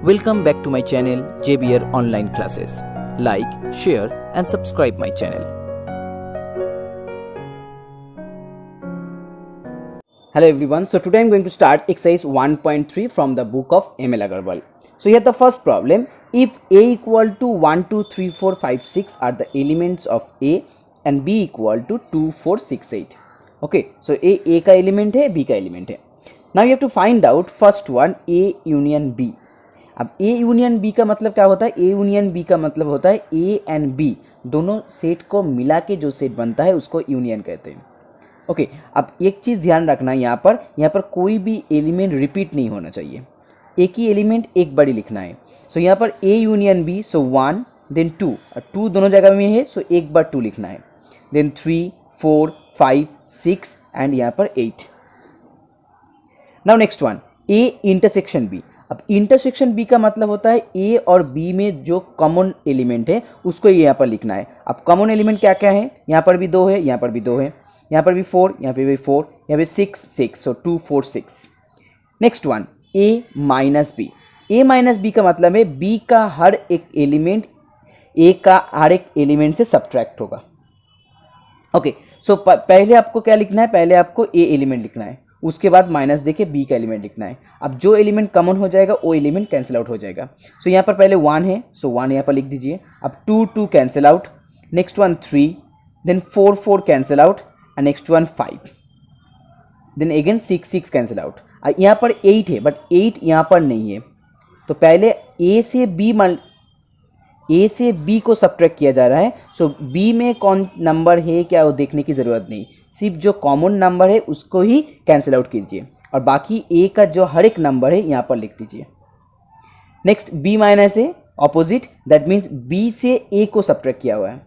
Welcome back to my channel JBR Online Classes. Like, share and subscribe my channel. Hello everyone. So today I'm going to start exercise 1.3 from the book of ML Agarwal. So here the first problem. If A equal to 1, 2, 3, 4, 5, 6 are the elements of A and B equal to 2, 4, 6, 8. Okay. So A का element है, B का element है. Now you have to find out first one A union B. अब A union B का मतलब क्या होता है? A यूनियन B का मतलब होता है A एंड B दोनों सेट को मिला के जो सेट बनता है उसको यूनियन कहते हैं. ओके. अब एक चीज़ ध्यान रखना, यहाँ पर कोई भी एलिमेंट रिपीट नहीं होना चाहिए. एक ही एलिमेंट एक बारी लिखना है. सो यहाँ पर A union B, so 1 then 2 और 2 दोनों जगह में है, सो एक बार 2 लिखना है. देन 3, 4, 5, 6 एंड यहाँ पर 8. Now next one A intersection B. अब इंटरसेक्शन B का मतलब होता है A और B में जो कॉमन एलिमेंट है उसको यहाँ पर लिखना है. अब कॉमन एलिमेंट क्या क्या है? यहाँ पर भी 2 है, यहाँ पर भी 2 है, यहाँ पर भी 4, यहाँ पे भी 4, यहाँ पे 6, 6, सो 2, 4, 6. Next one A minus B. A minus B का मतलब है B का हर एक एलिमेंट A का हर एक एलिमेंट से सब्ट्रैक्ट होगा. ओके. सो पहले आपको क्या लिखना है? पहले आपको A एलिमेंट लिखना है, उसके बाद माइनस देके B का एलिमेंट लिखना है. अब जो एलिमेंट कॉमन हो जाएगा वो एलिमेंट कैंसिल आउट हो जाएगा. सो यहाँ पर पहले 1 है, सो 1 यहाँ पर लिख दीजिए. अब 2, 2 cancel out. Next one 3, then 4, 4 cancel out and next one 5, then again 6, 6 cancel out. यहाँ पर 8 है बट 8 यहाँ पर नहीं है, तो पहले A से B को सब्ट्रैक्ट किया जा रहा है. सो B में कौन नंबर है क्या वो देखने की ज़रूरत नहीं, सिर्फ जो कॉमन नंबर है उसको ही कैंसिल आउट कीजिए और बाकी A का जो हर एक नंबर है यहाँ पर लिख दीजिए. Next B minus A opposite, that means B से A को सब्ट्रैक्ट किया हुआ है.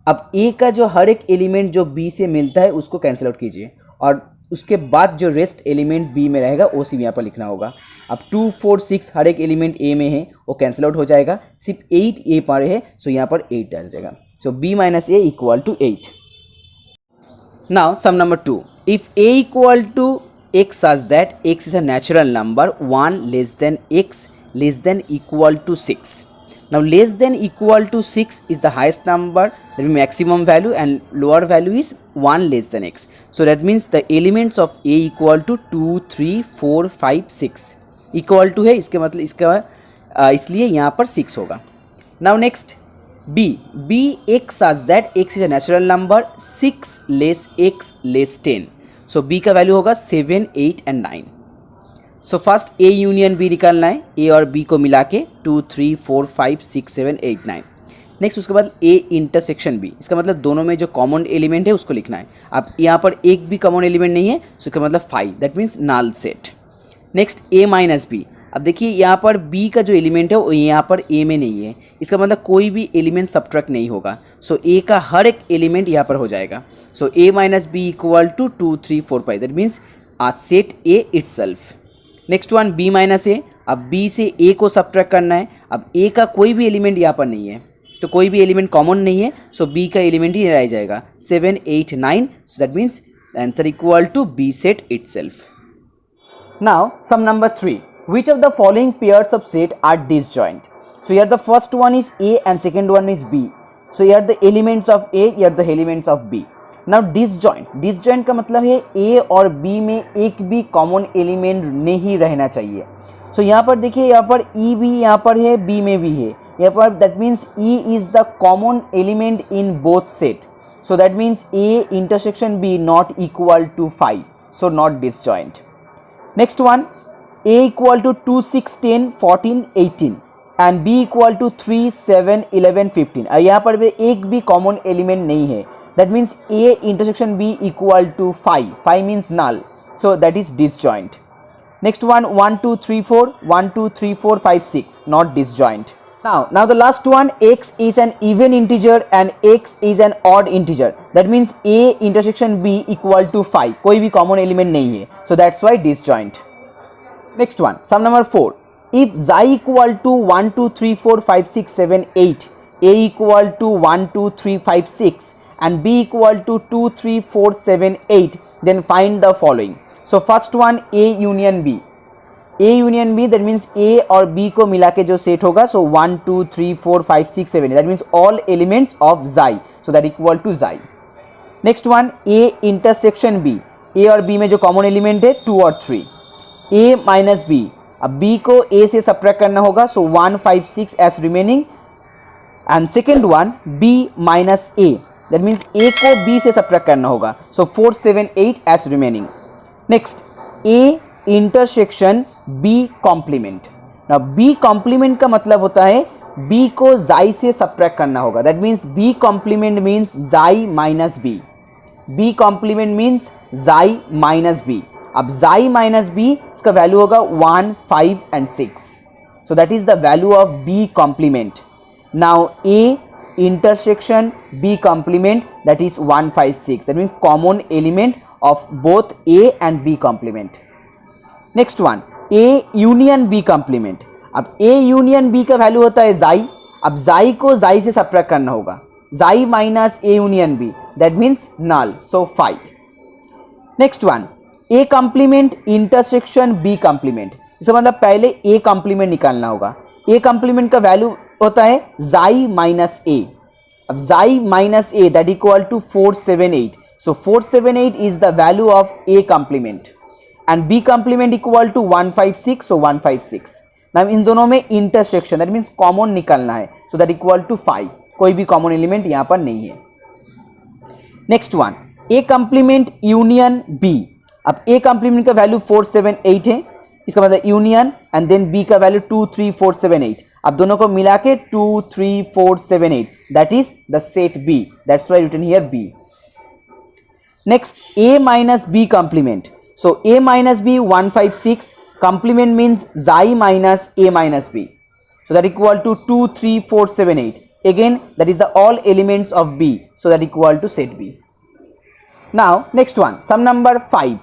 अब A का जो हर एक एलिमेंट जो B से मिलता है उसको कैंसिल आउट कीजिए और उसके बाद जो रेस्ट एलिमेंट B में रहेगा वो सिर्फ यहाँ पर लिखना होगा. अब 2, 4, 6 हर एक एलिमेंट A में है वो कैंसिल आउट हो जाएगा, सिर्फ 8 A पर है, सो यहाँ पर 8 आ जाएगा. So B minus A equal to 8. Now sum number 2. If A equal to x such that x is a natural number 1 less than x less than equal to 6. Now less than equal to 6 is the highest number, that means maximum value, and lower value is 1 less than x. So that means the elements of A equal to 2, 3, 4, 5, 6 equal to है, इसके मतलब इसका इसलिए यहाँ पर 6 होगा. Now next B x such that x is a natural number 6 less x less 10. So B का value होगा 7, 8 and 9. So first A union B निकालना है, A और B को मिला के 2, 3, 4, 5, 6, 7, 8, 9. नेक्स्ट उसके बाद A इंटरसेक्शन B, इसका मतलब दोनों में जो कॉमन एलिमेंट है उसको लिखना है. अब यहाँ पर एक भी कॉमन एलिमेंट नहीं है, सो इसका मतलब 5, that means null set. Next A minus B. अब देखिए यहाँ पर B का जो एलिमेंट है वो यहाँ पर A में नहीं है, इसका मतलब कोई भी एलिमेंट सब्ट्रैक्ट नहीं होगा. सो A का हर एक एलिमेंट यहाँ पर हो जाएगा. So A minus B equal to 2, 3, 4, 5, that means a set A itself. Next one B minus A. अब B से A को सब्ट्रैक्ट करना है. अब A का कोई भी एलिमेंट यहाँ पर नहीं है, तो कोई भी एलिमेंट कॉमन नहीं है, सो B का एलिमेंट ही रह जाएगा 7, 8, 9. So that means answer equal to B set itself. Now sum number 3. Which of the following pairs of set are disjoint? So here the first one is A and second one is B. So here the elements of A, here the elements of B. Now disjoint का मतलब है A और B में एक भी common element नहीं रहना चाहिए. So यहाँ पर देखिए, यहाँ पर E भी यहाँ पर है, B में भी है यहाँ पर, that means E is the common element in both set. So that means A intersection B not equal to 5, so not disjoint. Next one, A equal to 2, 6, 10, 14, 18 and B equal to 3, 7, 11, 15. यहाँ पर भी एक भी common element नहीं है, that means A intersection B equal to 5. 5 means null, so that is disjoint. Next one 1, 2, 3, 4, 1, 2, 3, 4, 5, 6, not disjoint. Now the last one, x is an even integer and x is an odd integer, that means A intersection B equal to 5. कोई भी common element नहीं है, so that's why disjoint. Next one, sum number 4. If xi equal to 1, 2, 3, 4, 5, 6, 7, 8, A equal to 1, 2, 3, 5, 6 and B equal to 2, 3, 4, 7, 8, then find the following. So first one A union B. A union B that means A और B को मिला के जो set होगा, so 1 2 3 4 5 6 7 that means all elements of xi, so that equal to xi. Next one, A intersection B, A और B में जो common element है 2 और 3, ए माइनस बी, अब बी को ए से सब्ट्रैक्ट करना होगा, so 1 5 6 as remaining. And second one, B minus A, that means A को बी से सब्ट्रैक्ट करना होगा, so 4 7 8 as remaining. Next, A intersection B complement. Now B complement का मतलब होता है बी को जाई से सब्ट्रैक्ट करना होगा, that means B complement means xi minus B, B complement means xi minus B. अब जाई माइनस बी इसका वैल्यू होगा 1 5 and 6, so that is the value of B complement. Now A intersection B complement, that is 1 5 6, that means common element of both A and B complement. Next one, A union B complement. अब A union B का value होता है जाई, अब जाई को जाई से सब्ट्रैक्ट करना होगा, जाई minus A union B, that means null, so 5. Next one, A complement intersection B complement, इसका मतलब पहले A complement निकालना होगा, A complement का वैल्यू होता है जाई माइनस ए, अब जाई minus A that equal to 4 7 8, so 4 7 8 is the value of A complement and B complement equal to 1 5 6, so 1 5 6। Now इन दोनों में इंटरसेक्शन दैट मीन्स कॉमन निकालना है, सो दैट इक्वल टू 5, कोई भी कॉमन एलिमेंट यहाँ पर नहीं है। Next one, A complement union B, अब ए कॉम्प्लीमेंट का वैल्यू 4 7 8 है, इसका मतलब यूनियन एंड देन बी का वैल्यू 2 3 4 7 8, अब दोनों को मिला के 2 3 4 7 8, that is the set B, that's why written here B. Next, A minus B complement, so A minus B 1 5 6, complement means xi minus A minus B, so that equal to 2 3 4 7 8, again that is the all elements of B, so that equal to set B. Now next one, sum number 5,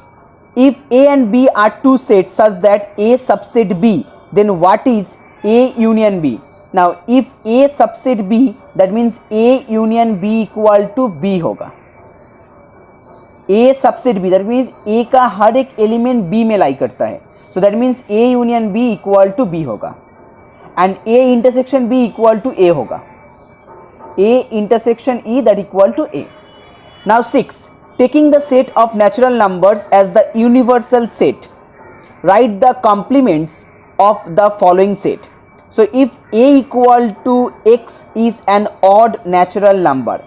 if A and B are two sets such that A subset B, then what is A union B? Now if A subset B, that means A union B equal to B होगा, A subset B that means A का हर एक element B में लाई करता है, so that means A union B equal to B होगा and A intersection B equal to A होगा, A intersection E that equal to A. Now 6, taking the set of natural numbers as the universal set, write the complements of the following set. So if A equal to X is an odd natural number,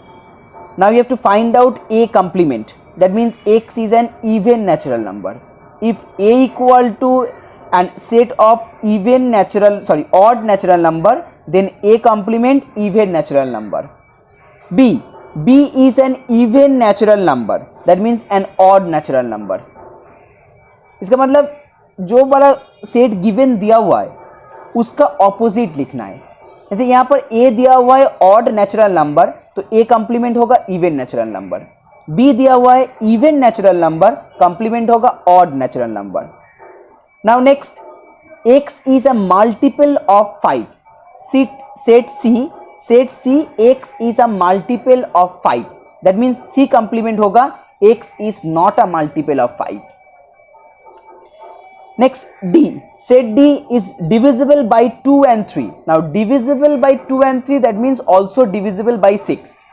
now you have to find out A complement, that means X is an even natural number. If A equal to an set of odd natural number, then A complement even natural number. B is an even natural number, that means an odd natural number. इसका मतलब जो वाला set given दिया हुआ है उसका opposite लिखना है, जैसे यहाँ पर A दिया हुआ है ऑड नेचुरल नंबर, तो A कॉम्प्लीमेंट होगा इवन नेचुरल नंबर, B दिया हुआ है इवन नेचुरल नंबर, कॉम्प्लीमेंट होगा odd natural number. Now next, X is a multiple of 5, set C X is a multiple of 5, that means C complement होगा X is not a multiple of 5. Next, D, set D is divisible by 2 and 3. Now divisible by 2 and 3, that means also divisible by 6.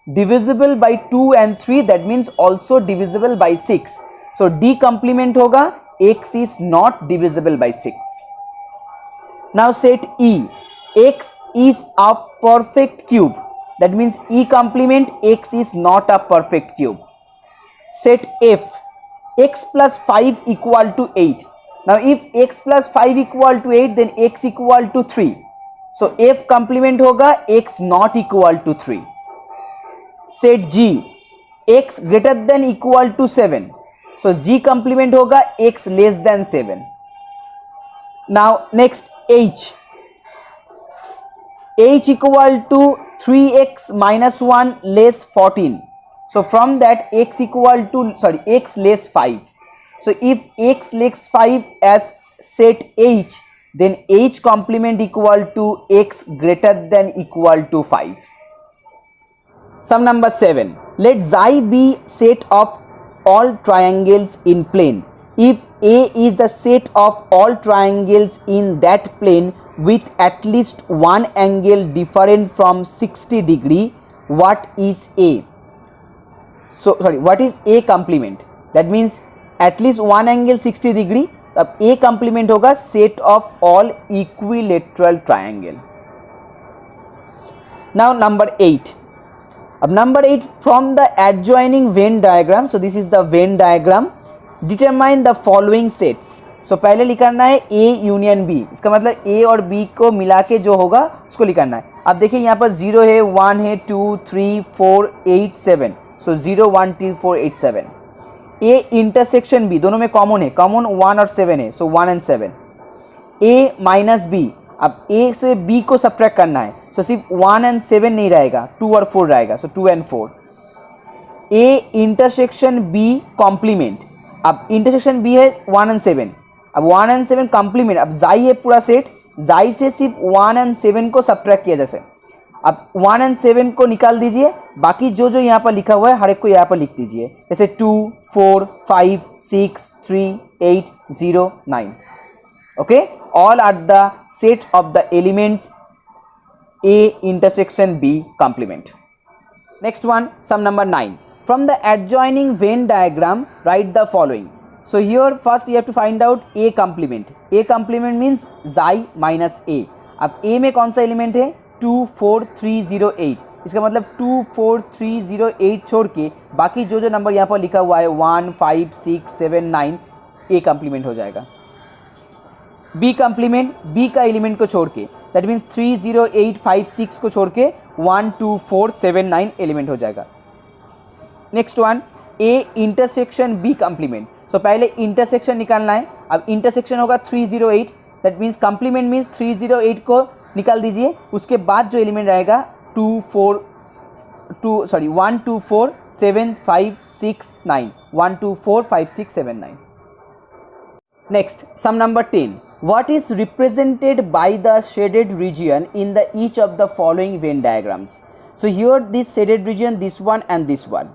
Divisible by 2 and 3, that means also divisible by 6. So D complement होगा X is not divisible by 6. Now set E, X is a perfect cube, that means E complement X is not a perfect cube. Set F, X plus 5 equal to 8. Now if X plus 5 equal to 8, then X equal to 3, so F complement होगा X not equal to 3. Set G, X greater than equal to 7, so G complement होगा X less than 7. Now next, H equal to 3x minus 1 less 14, so from that X less 5, so if X less 5 as set H, then H complement equal to X greater than equal to 5. Sum number 7, let Xi be set of all triangles in plane if A is the set of all triangles in that plane with at least one angle different from 60 degree. What is A? So sorry, what is A complement? That means at least one angle 60 degree. अब A complement होगा set of all equilateral triangle. Now number 8. अब number 8, from the adjoining Venn diagram, so this is the Venn diagram, determine the following sets. So पहले लिखना है A union B, इसका मतलब A और B को मिला के जो होगा उसको लिखना है. अब देखिए यहाँ पर 0 है, 1 है, 2, 3, 4, 8, 7. सो 0, 1, 2, 4, 8, 7. A इंटरसेक्शन B, दोनों में कॉमन है, कॉमन 1 और 7 है, सो 1 and 7. A माइनस B, अब A से B को सब्ट्रैक्ट करना है, सो सिर्फ 1 and 7 नहीं रहेगा, 2 और 4 रहेगा, so 2 and 4. A intersection B complement, अब इंटरसेक्शन B है 1 and 7, अब 1 and 7 कॉम्प्लीमेंट, अब जाई है पूरा सेट, जाई से सिर्फ 1 and 7 को सब्ट्रैक्ट किया जैसे. अब 1 and 7 को निकाल दीजिए, बाकी जो जो यहाँ पर लिखा हुआ है हर एक को यहाँ पर लिख दीजिए, जैसे 2, 4, 5, 6, 3, 8, 0, 9. Okay, all are the set of the elements A intersection B complement. Next one, sum number 9. From the adjoining Venn diagram, write the following. So here first you have to find out A complement. A complement means xi minus A. अब A में कौन सा element है? 2, 4, 3, 0, 8. इसका मतलब 2, 4, 3, 0, 8 छोड़ के बाकी जो जो नंबर यहाँ पर लिखा हुआ है 1, 5, 6, 7, 9 A complement हो जाएगा. B complement, B का एलिमेंट को छोड़ के, दैट मीन्स 3, 0, 8, 5, 6 को छोड़ के 1, 2, 4, 7, 9 एलिमेंट हो जाएगा. Next one, A intersection B complement. So पहले इंटरसेक्शन निकालना है. अब इंटरसेक्शन होगा 3, 0, 8, दैट मीन्स कम्प्लीमेंट मीन्स 3, 0, 8 को निकाल दीजिए. उसके बाद जो एलिमेंट रहेगा 1, 2, 4, 7, 5, 6, 9. 1, 2, 4, 5, 6, 7, 9. Next, sum number 10. What is represented by the shaded region in the each of the following Venn diagrams? So here this shaded region, this one and this one.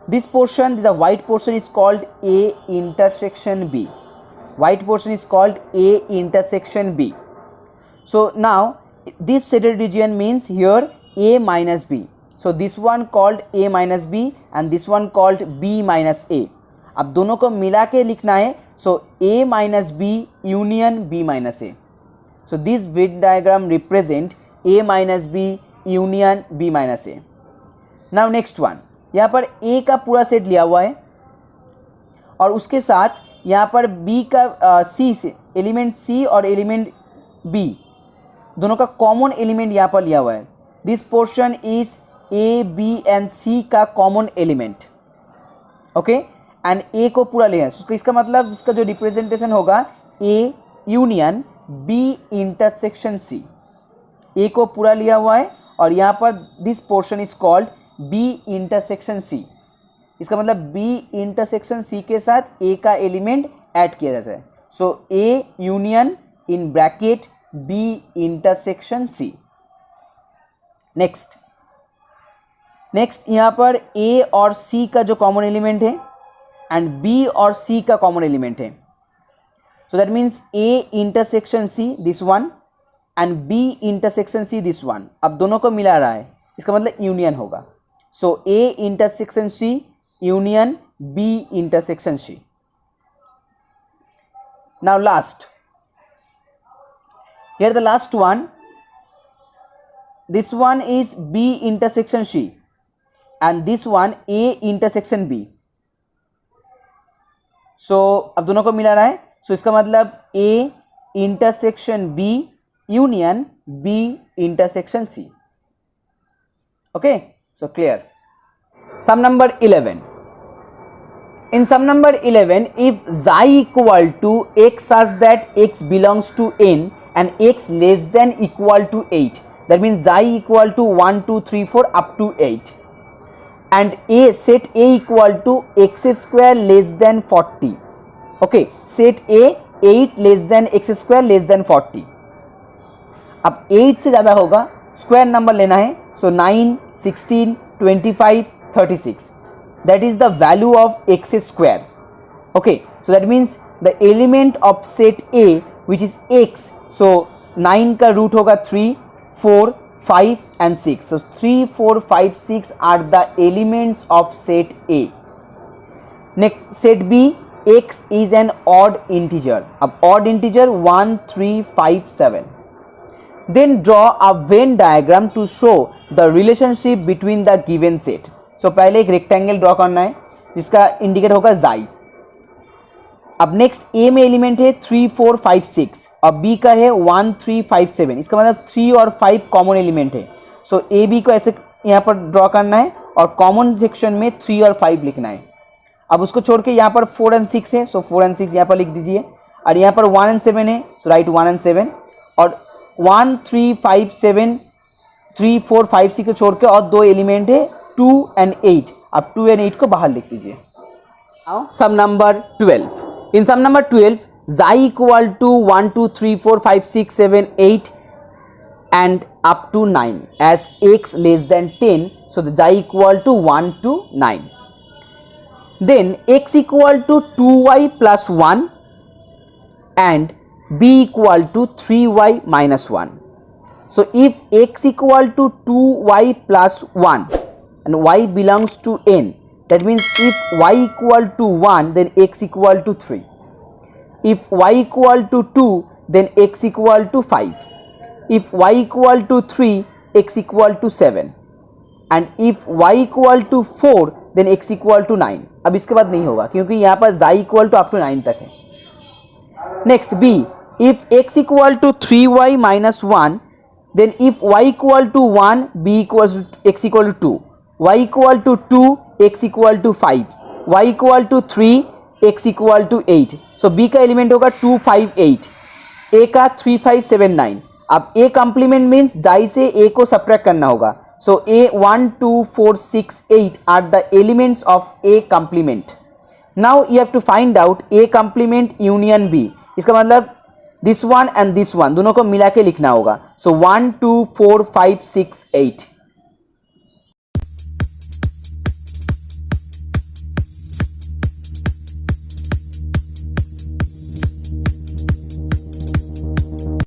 This portion, the white portion is called A intersection B. White portion is called A intersection B. So now this shaded region means here A minus B. So this one called A minus B and this one called B minus A. अब दोनों को मिला के लिखना है. So A minus B union B minus A. So this Venn diagram represent A minus B union B minus A. Now next one, यहाँ पर A का पूरा सेट लिया हुआ है और उसके साथ यहाँ पर B का C से एलिमेंट C और एलिमेंट B दोनों का कॉमन एलिमेंट यहाँ पर लिया हुआ है. This portion is A, B and C का common element. Okay, and A को पूरा लिया है. इसका मतलब जिसका जो रिप्रेजेंटेशन होगा A union B intersection C. A को पूरा लिया हुआ है और यहाँ पर this portion is called B intersection C. इसका मतलब B इंटरसेक्शन C के साथ A का एलिमेंट ऐड किया जाता है. सो A union in bracket B intersection C. Next यहाँ पर A और C का जो कॉमन एलिमेंट है एंड B और C का कॉमन एलिमेंट है. सो that means A intersection C this one and B intersection C this one. अब दोनों को मिला रहा है, इसका मतलब यूनियन होगा. सो A intersection C union B intersection C. Now last, here the last one. This one is B intersection C and this one A intersection B. सो अब दोनों को मिला रहा है. सो इसका मतलब A intersection B union B intersection C. Okay, so clear. Sum number 11. In sum number 11, if xi equal to x such that x belongs to n and x less than equal to 8, that means xi equal to 1, 2, 3, 4 up to 8. And A set A equal to x square less than 40. Okay, set A 8 less than x square less than 40. अब 8 से ज़्यादा होगा, square number लेना है. सो 9, 16, 25, 36. That is the value of x square. Okay, so that means the element of set A which is x, so 9 का root होगा 3, 4, 5 and 6. So 3, 4, 5, 6 are the elements of set A. Next set B, x is an odd integer. अब odd integer 1, 3, 5, 7. Then draw a Venn diagram to show the relationship between the given set. So पहले एक rectangle draw करना है जिसका indicate होगा xi. अब next ए में element है 3, 4, 5, 6 और बी का है 1, 3, 5, 7. इसका मतलब 3 और 5 कॉमन एलिमेंट है. सो ए बी को ऐसे यहाँ पर ड्रॉ करना है और कॉमन सेक्शन में 3 और 5 लिखना है. अब उसको छोड़ के यहाँ पर 4 and 6 है, सो 4 and 6 यहाँ पर लिख दीजिए. और यहाँ पर 1 and 7 है, सो राइट 1 and 7. और 1, 3, 5, 7, 3, 4, 5, 6 को छोड़ के और दो एलिमेंट है 2 and 8. अब 2 and 8 को बाहर लिख दीजिए. सम number 12. In sum number 12, xi equal to 1, 2, 3, 4, 5, 6, 7, 8 and up to 9 as x less than 10. So the xi equal to 1 to 9. Then x equal to 2y plus 1 and b equal to 3y minus 1. So if x equal to 2y plus 1 and y belongs to n, that means if y equal to 1 then x equal to 3. If y equal to 2 then x equal to 5. If y equal to 3 x equal to 7. And if y equal to 4 then x equal to 9. अब इसके बाद नहीं होगा क्योंकि यहाँ पर xi equal to up to 9 तक है. Next b, if x equal to 3y minus 1 then if y equal to 1 b equals to x equal to 2. Y equal to 2 x equal to 5. Y equal to 3 x equal to 8. So b का element होगा 2, 5, 8. a का 3, 5, 7, 9. अब a complement means xi से a को subtract करना होगा. So a 1, 2, 4, 6, 8 are the elements of a complement. Now you have to find out a complement union b. इसका मतलब this one and this one दोनों को मिला के लिखना होगा. So 1, 2, 4, 5, 6, 8.